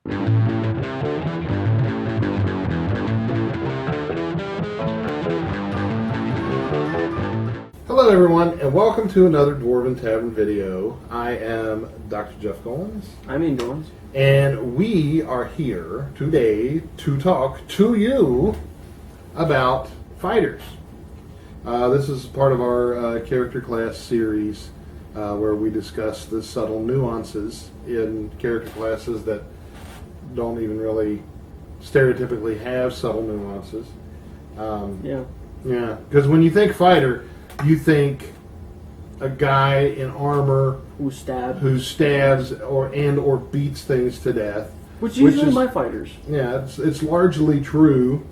Hello everyone, and welcome to another Dwarven Tavern video. I am Dr. Jeff Goins. I'm Ian Goins. And we are here today to talk to you about fighters. This is part of our character class series where we discuss the subtle nuances in character classes that don't even really stereotypically have subtle nuances. Yeah, because when you think fighter, you think a guy in armor who stabs or beats things to death. Which usually my fighters. Yeah, it's largely true.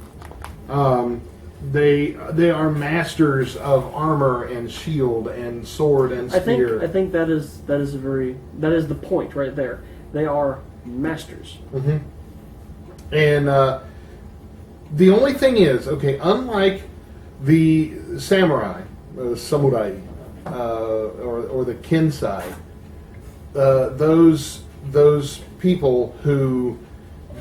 They are masters of armor and shield and sword and spear. I think that is the point right there. They are masters. Mm-hmm. And the only thing is, unlike the samurai, or the kinsai, those people who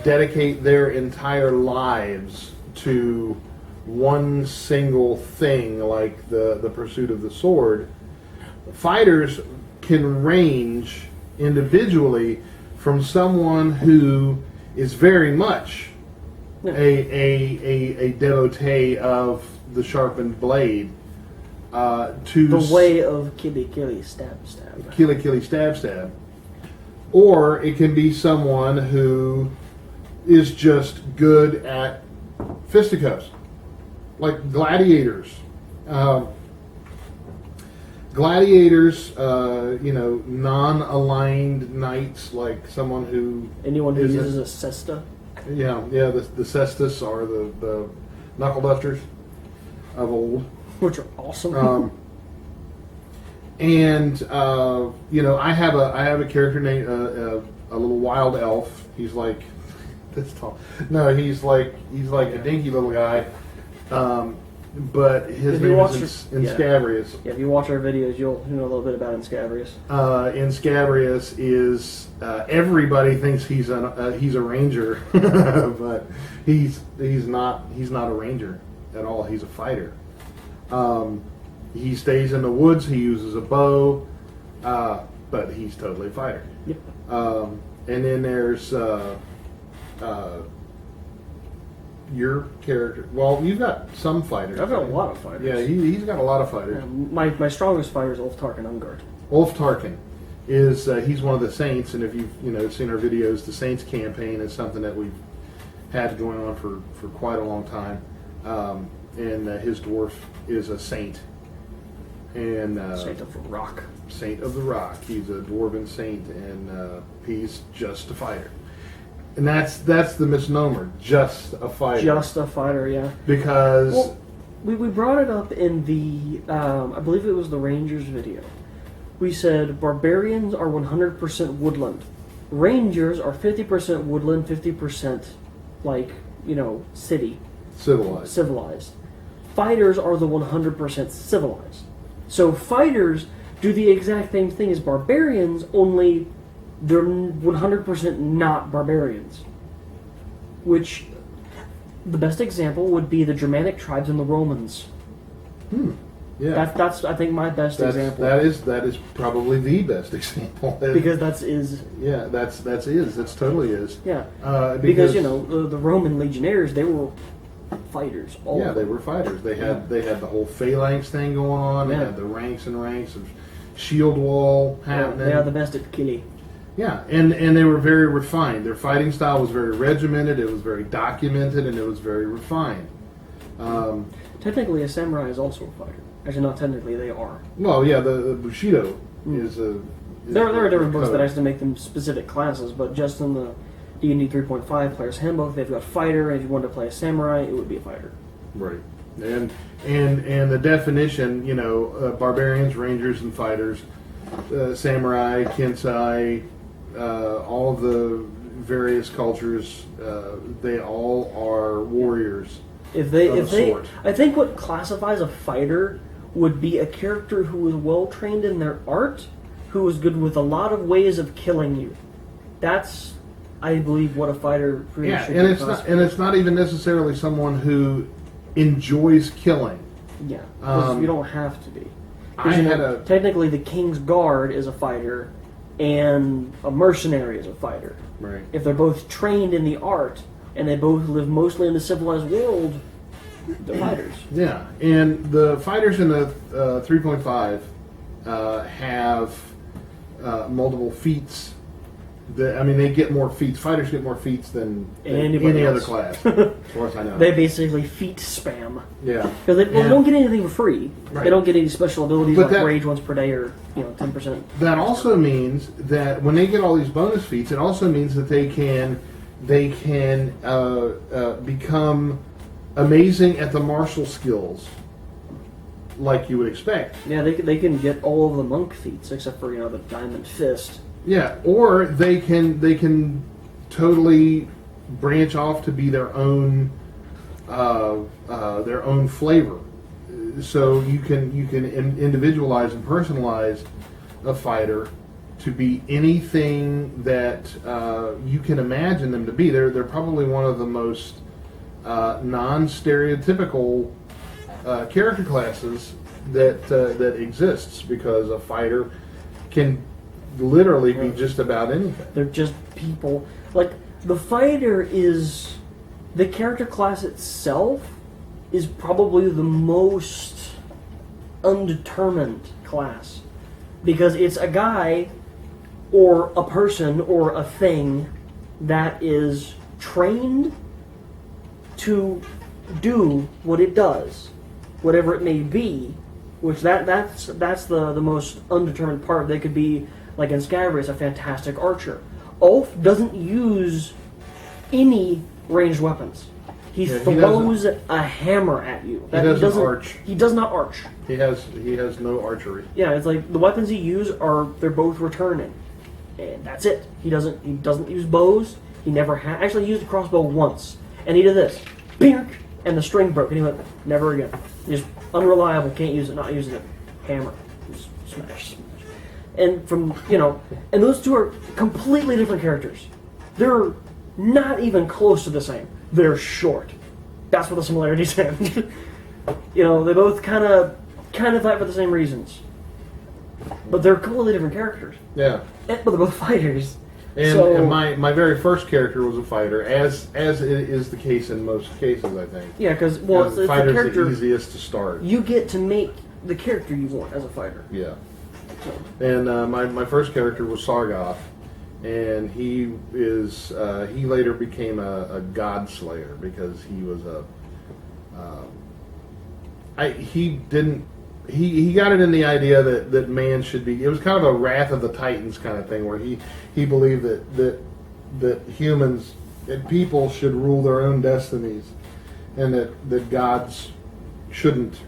dedicate their entire lives to one single thing, like the pursuit of the sword, fighters can range individually from someone who is very much a devotee of the sharpened blade, to the way of killy stab. Killy stab. Or it can be someone who is just good at fisticuffs, like gladiators. Non-aligned knights, like someone who... Anyone who uses a cesta? Yeah, the cestus are the knuckle dusters of old. Which are awesome. I have a character named a little wild elf. He's like this tall. No, he's like a dinky little guy. But his name is Inscabrius. Yeah, if you watch our videos, you'll know a little bit about Inscabrius. Inscabrius is everybody thinks he's a ranger, but he's not a ranger at all. He's a fighter. He stays in the woods. He uses a bow, but he's totally a fighter. Yep. And then there's your character. Well, you've got some fighters. I've got a lot of fighters. Yeah, he's got a lot of fighters. My strongest fighter is Ulf Tarkin Ungard. Ulf Tarkin is he's one of the saints, and if you've seen our videos, the Saints campaign is something that we've had going on for quite a long time. And his dwarf is a saint. And Saint of the Rock. Saint of the Rock. He's a dwarven saint, and he's just a fighter. And that's the misnomer, just a fighter. Just a fighter, yeah. Because we brought it up in the I believe it was the Rangers video. We said barbarians are 100% woodland. Rangers are 50% woodland, 50% city. Civilized. Fighters are the 100% civilized. So fighters do the exact same thing as barbarians, only they're 100% not barbarians. Which, the best example would be the Germanic tribes and the Romans. Yeah. That's I think my best example. That is probably the best example. Because that's is. Yeah, that's totally is. Yeah. Because the Roman legionnaires, they were fighters. They were fighters. They had the whole phalanx thing going on. Yeah. They had the ranks and ranks of shield wall happening. They are the best at killing. Yeah, and they were very refined. Their fighting style was very regimented. It was very documented, and it was very refined. Technically, a samurai is also a fighter. Actually, not technically, they are. Well, yeah, the Bushido is a... There are different books that actually make them specific classes, but just in the D&D 3.5 Player's Handbook, they've got fighter, and if you wanted to play a samurai, it would be a fighter. Right. And the definition, barbarians, rangers, and fighters, samurai, kinsai, all of the various cultures, they all are warriors. I think what classifies a fighter would be a character who is well trained in their art, who is good with a lot of ways of killing you. That's I believe what a fighter really Yeah, should and be it's not even necessarily someone who enjoys killing. Yeah, because you don't have to be. Technically, the King's Guard is a fighter, and a mercenary is a fighter. Right. If they're both trained in the art, and they both live mostly in the civilized world, they're fighters. Yeah, and the fighters in the 3.5 have multiple feats. They get more feats. Fighters get more feats than any other class, as far as I know. They basically feat spam. Yeah. Because they don't get anything for free. Right. They don't get any special abilities But like rage once per day or 10%. That also means that when they get all these bonus feats, it also means that they can become amazing at the martial skills, like you would expect. Yeah, they can get all of the monk feats except for the diamond fist. Yeah, or they can totally branch off to be their own flavor. So you can individualize and personalize a fighter to be anything that you can imagine them to be. They're probably one of the most non-stereotypical character classes that exists, because a fighter can literally be just about anything. They're just people. Like, the fighter is... The character class itself is probably the most undetermined class. Because it's a guy, or a person, or a thing that is trained to do what it does, whatever it may be. Which that's the most undetermined part. They could be, like in Scabrius, a fantastic archer. Ulf doesn't use any ranged weapons. He throws a hammer at you. He doesn't arch. He does not arch. He has no archery. Yeah, it's like the weapons he uses they're both returning, and that's it. He doesn't use bows. He never actually used a crossbow once, and he did this, bink, and the string broke, and he went never again. Just unreliable. Can't use it. Not using it. Hammer. Just smash. And and those two are completely different characters. They're not even close to the same. They're short. That's what the similarities end. They both kind of fight for the same reasons, but they're completely different characters. Yeah. But they're both fighters. And my very first character was a fighter, as it is the case in most cases, I think. Yeah, because it's fighter's the character the easiest to start. You get to make the character you want as a fighter. Yeah. So. And my first character was Sargoth, and he later became a god slayer, because he was he got it in the idea that man should be. It was kind of a Wrath of the Titans kind of thing, where he believed that humans and people should rule their own destinies, and that gods shouldn't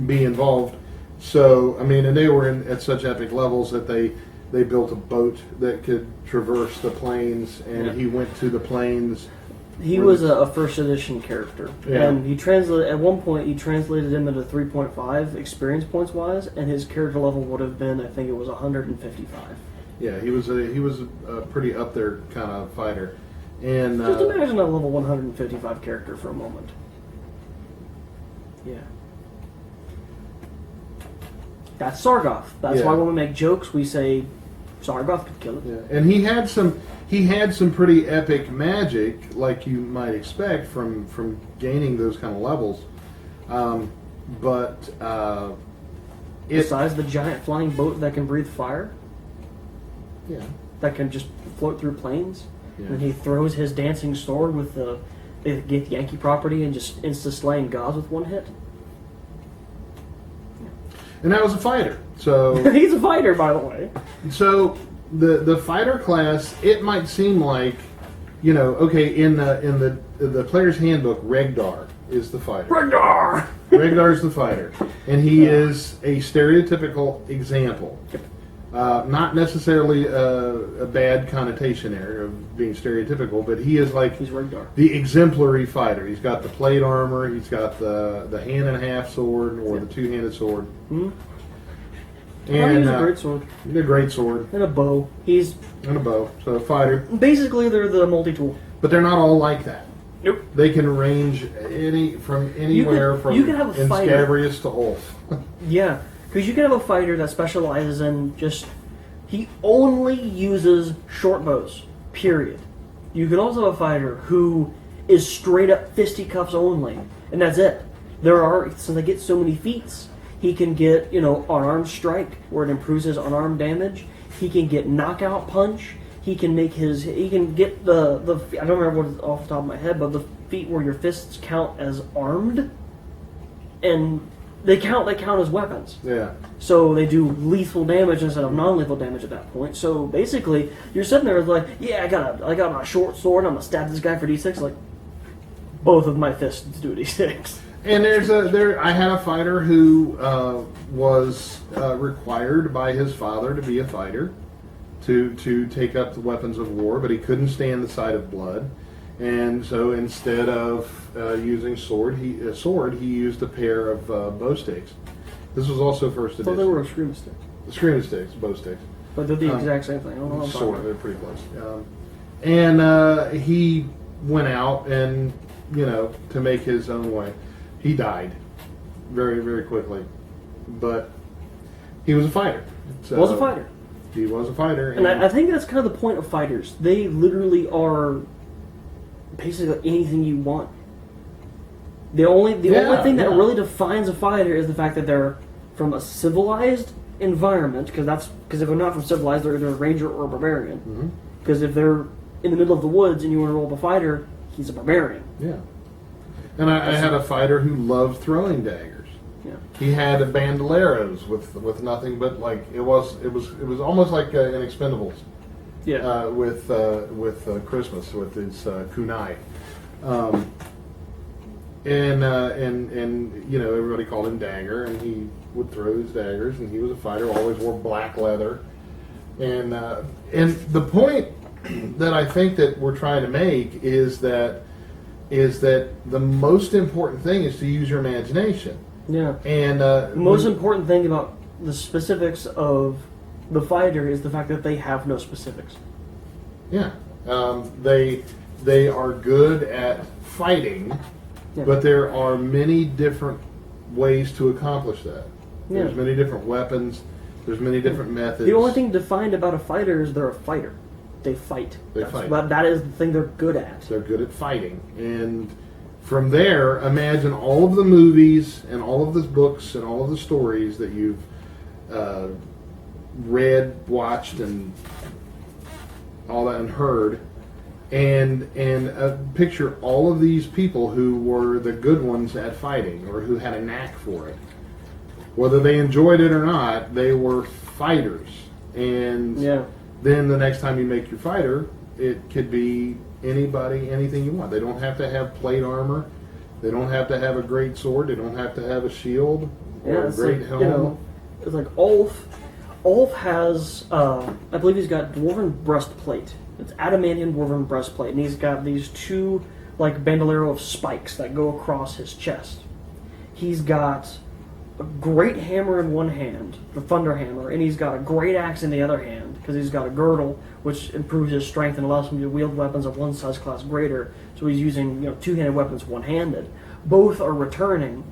be involved. So and they were at such epic levels that they built a boat that could traverse the plains, and he went to the plains. He was a first edition character, yeah. And at one point he translated him into 3.5 experience points wise, and his character level would have been, I think it was 155. Yeah, he was a pretty up there kind of fighter, and just imagine a level 155 character for a moment. Yeah. That's Sargoth. That's why when we make jokes, we say Sargoth could kill it. Yeah. And he had some pretty epic magic, like you might expect from gaining those kind of levels. Besides the giant flying boat that can breathe fire, that can just float through planes, and he throws his dancing sword with the Yankee property and just insta-slaying gods with one hit. And that was a fighter. So he's a fighter, by the way. So the fighter class, it might seem like, in the player's handbook, Regdar is the fighter. Regdar is the fighter, and he is a stereotypical example. Not necessarily a bad connotation there of being stereotypical, but he is like he's Regdar, the exemplary fighter. He's got the plate armor, he's got the hand and a half sword, or the two-handed sword. Mm-hmm. And use a great sword. a great sword. And a bow. And a bow. So a fighter. Basically, they're the multi-tool. But they're not all like that. Nope. They can range from anywhere from you could have a fighter. Scabrius to Ulf. Yeah, because you can have a fighter that specializes in just... He only uses short bows, period. You can also have a fighter who is straight up fisticuffs only, and that's it. Since they get so many feats, he can get, unarmed strike, where it improves his unarmed damage. He can get knockout punch. He can get the I don't remember what it's off the top of my head, but the feat where your fists count as armed, and they count as weapons. Yeah. So they do lethal damage instead of non-lethal damage at that point. So basically, you're sitting there like, yeah, I got my short sword. I'm gonna stab this guy for d6. Like, both of my fists do d6. And I had a fighter who was required by his father to be a fighter, to take up the weapons of war, but he couldn't stand the sight of blood, and so instead of using sword, he used a pair of bow sticks. This was also first edition. Well, they were a scream stick. Scream sticks, bow sticks. But they're the exact same thing. I don't know what I'm talking Sort of, about. they're pretty close. And he went out and, to make his own way. He died very, very quickly. But he was a fighter. So Was a fighter. He was a fighter. And I think that's kind of the point of fighters. They literally are basically anything you want. The only thing that really defines a fighter is the fact that they're from a civilized environment, because if they're not from civilized, they're either a ranger or a barbarian. Because if they're in the middle of the woods and you want to roll up a fighter, he's a barbarian. Yeah. And I had a fighter who loved throwing daggers. Yeah. He had bandoleros with nothing but it was almost like an Expendables. Yeah. With Christmas with his kunai. And everybody called him Dagger, and he would throw his daggers, and he was a fighter, always wore black leather. And the point that I think that we're trying to make is that the most important thing is to use your imagination. Yeah. And the most important thing about the specifics of the fighter is the fact that they have no specifics. Yeah. They are good at fighting. Yeah. But there are many different ways to accomplish that. Yeah. There's many different weapons. There's many different methods. The only thing defined about a fighter is they're a fighter. They fight. But that is the thing they're good at. They're good at fighting. And from there, imagine all of the movies and all of the books and all of the stories that you've read, watched, and all that, and heard. And picture all of these people who were the good ones at fighting, or who had a knack for it. Whether they enjoyed it or not, they were fighters. And then the next time you make your fighter, it could be anybody, anything you want. They don't have to have plate armor. They don't have to have a great sword. They don't have to have a shield or a great helm. It's like Ulf. Ulf has, I believe he's got Dwarven breastplate. It's adamantium Dwarven breastplate, and he's got these two bandolero of spikes that go across his chest. He's got a great hammer in one hand, the thunder hammer, and he's got a great axe in the other hand, because he's got a girdle which improves his strength and allows him to wield weapons of one size class greater. So he's using two-handed weapons one-handed. Both are returning.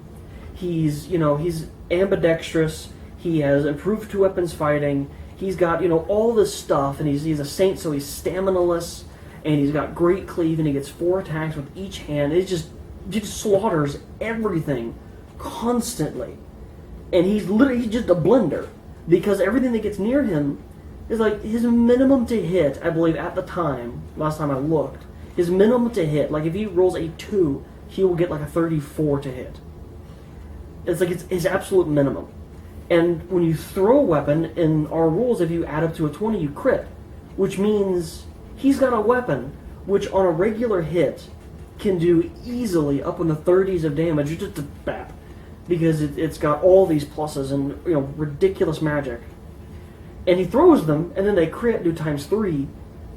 He's ambidextrous. He has improved two weapons fighting. He's got, all this stuff, and he's a saint, so he's stamina-less, and he's got great cleave, and he gets 4 attacks with each hand. He just slaughters everything constantly. And he's just a blender, because everything that gets near him is his minimum to hit, I believe, at the time, last time I looked, his minimum to hit, if he rolls a 2, he will get a 34 to hit. It's it's his absolute minimum. And when you throw a weapon, in our rules, if you add up to a 20, you crit. Which means he's got a weapon which, on a regular hit, can do easily up in the 30s of damage, just a bap. Because it's got all these pluses and ridiculous magic. And he throws them, and then they crit, do times 3.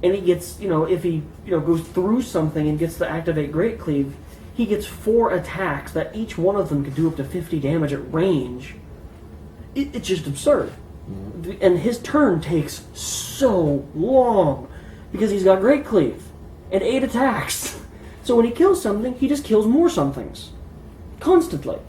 And he gets, if he goes through something and gets to activate Great Cleave, he gets 4 attacks that each one of them could do up to 50 damage at range. It's just absurd. And his turn takes so long because he's got Great Cleave and 8 attacks. So when he kills something, he just kills more somethings constantly.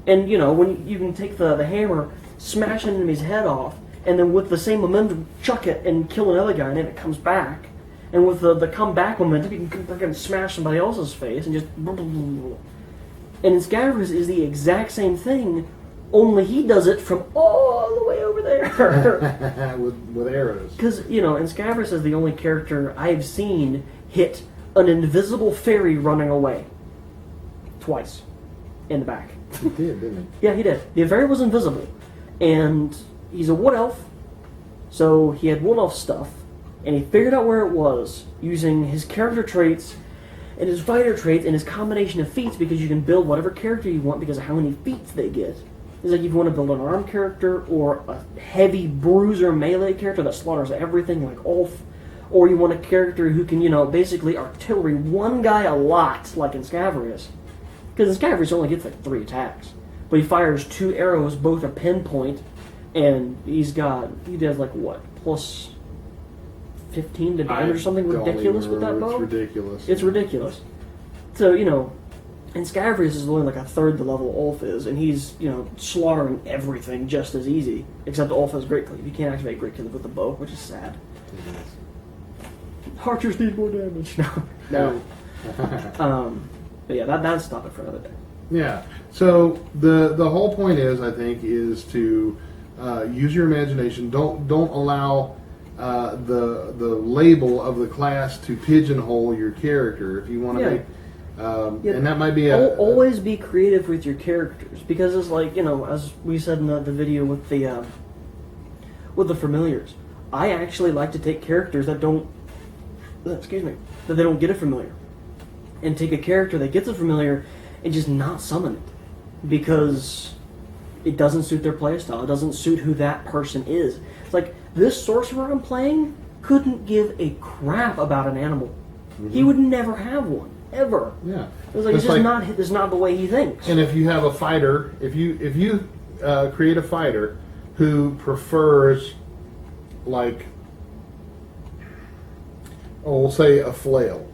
And when you can take the hammer, smash an enemy's head off, and then with the same momentum, chuck it and kill another guy, and then it comes back. And with the comeback momentum, you can freaking smash somebody else's face and just. And Inscavris is the exact same thing, only he does it from all the way over there. with arrows. Because, Inscavris is the only character I've seen hit an invisible fairy running away. Twice. In the back. He did, didn't Yeah, he did. The fairy was invisible. And he's a wood elf, so he had wood elf stuff, and he figured out where it was using his character traits and his fighter traits and his combination of feats, because you can build whatever character you want because of how many feats they get. It's like if you want to build an armed character or a heavy bruiser melee character that slaughters everything like Ulf, or you want a character who can, basically artillery one guy a lot like Inscavrius. Because Inscavrius only gets like 3 attacks. But he fires 2 arrows, both are pinpoint, and he does like what? Plus 15 to damage or something ridiculous with that bow? It's ridiculous. It's ridiculous. So, and Scavrius is only like a third the level Ulf is, and he's, slaughtering everything just as easy, except Ulf has Great Cleave. You can't activate Great Cleave with the bow, which is sad. Archers need more damage. No. But yeah, that's a topic for another day. Yeah. So the whole point is, I think, is to use your imagination. Don't allow the label of the class to pigeonhole your character. If you want to make, and that might be always be creative with your characters, because it's like as we said in the video with the familiars. I actually like to take characters that don't get a familiar, and take a character that gets a familiar and just not summon it because it doesn't suit their playstyle. It doesn't suit who that person is. It's like this sorcerer I'm playing couldn't give a crap about an animal. Mm-hmm. He would never have one ever. Yeah, it's just not the way he thinks. And if you have a fighter, if you create a fighter who prefers, like, we'll say a flail,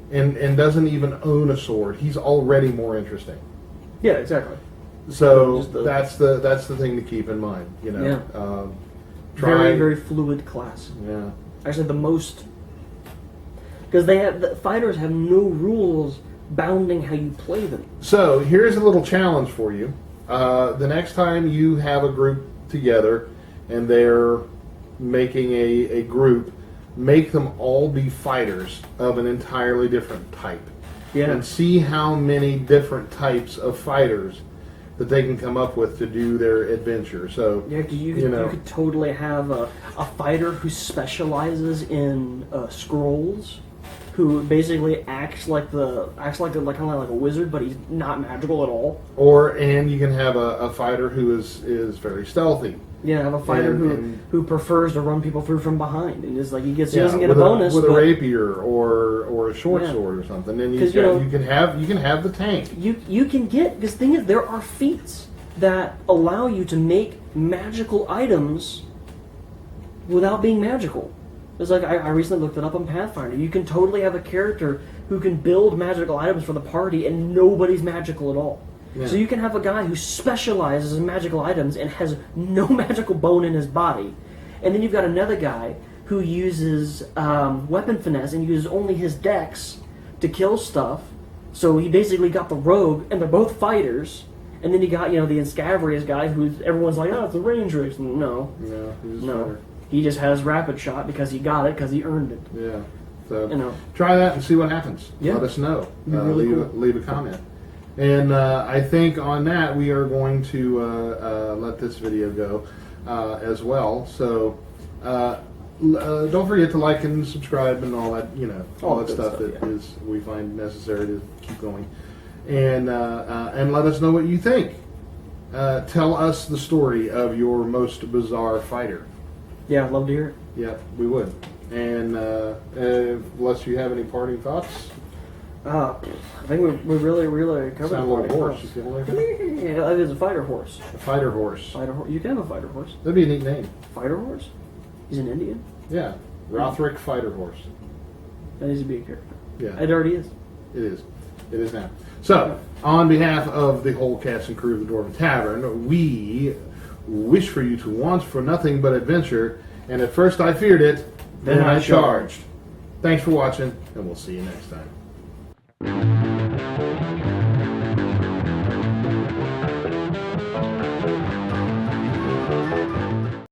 and doesn't even own a sword, he's already more interesting. Yeah, exactly. So that's the thing to keep in mind. Yeah. Very, very fluid class. Yeah. Actually, the most, because the fighters have no rules bounding how you play them. So here's a little challenge for you. The next time you have a group together and they're making a group, make them all be fighters of an entirely different type. Yeah. And see how many different types of fighters that they can come up with to do their adventure. So yeah, you could totally have a fighter who specializes in scrolls, who basically acts like kind of like a wizard, but he's not magical at all. And you can have a fighter who is very stealthy. Yeah, have a fighter who prefers to run people through from behind, and is like he doesn't get a bonus with a rapier or a short sword or something. And you can have the tank. You can get, because the thing is, there are feats that allow you to make magical items without being magical. It's like I recently looked it up on Pathfinder. You can totally have a character who can build magical items for the party, and nobody's magical at all. Yeah. So you can have a guy who specializes in magical items and has no magical bone in his body. And then you've got another guy who uses weapon finesse and uses only his dex to kill stuff. So he basically got the rogue, and they're both fighters. And then you got, the Inscavrius guy who everyone's like, oh, it's a range race. No. He just has rapid shot because he got it, because he earned it. Yeah. So try that and see what happens. Yeah. Let us know. Really cool. Leave a comment. And I think on that we are going to let this video go as well. So don't forget to like and subscribe and all that, all that stuff that is we find necessary to keep going. And let us know what you think. Tell us the story of your most bizarre fighter. Yeah, I'd love to hear it. Yeah, we would. And unless you have any parting thoughts. I think we really covered Sound the like a party. horse. You feel like it? Yeah, it is a fighter horse. A fighter horse. You can have a fighter horse. That'd be a neat name. Fighter horse? He's an Indian? Yeah. Rothric Fighter Horse. That needs to be a character. Yeah. It already is. It is. It is now. So, on behalf of the whole cast and crew of the Dwarven Tavern, we wish for you to want for nothing but adventure, and at first I feared it, then I charged. Thanks for watching, and we'll see you next time.